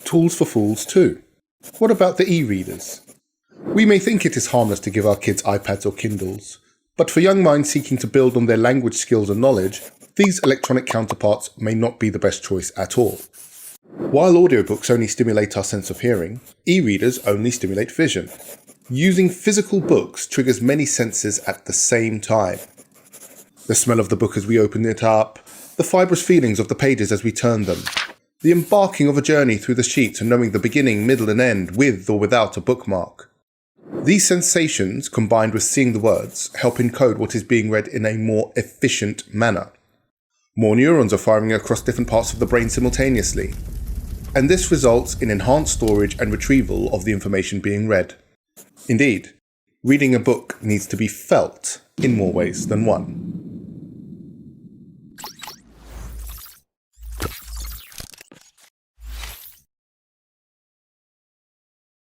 tools for fools too. What about the e-readers? We may think it is harmless to give our kids iPads or Kindles, but for young minds seeking to build on their language skills and knowledge, these electronic counterparts may not be the best choice at all. While audiobooks only stimulate our sense of hearing, e-readers only stimulate vision. Using physical books triggers many senses at the same time. The smell of the book as we open it up, the fibrous feelings of the pages as we turn them, the embarking of a journey through the sheets and knowing the beginning, middle and end with or without a bookmark. These sensations, combined with seeing the words, help encode what is being read in a more efficient manner. More neurons are firing across different parts of the brain simultaneously, and this results in enhanced storage and retrieval of the information being read. Indeed, reading a book needs to be felt in more ways than one.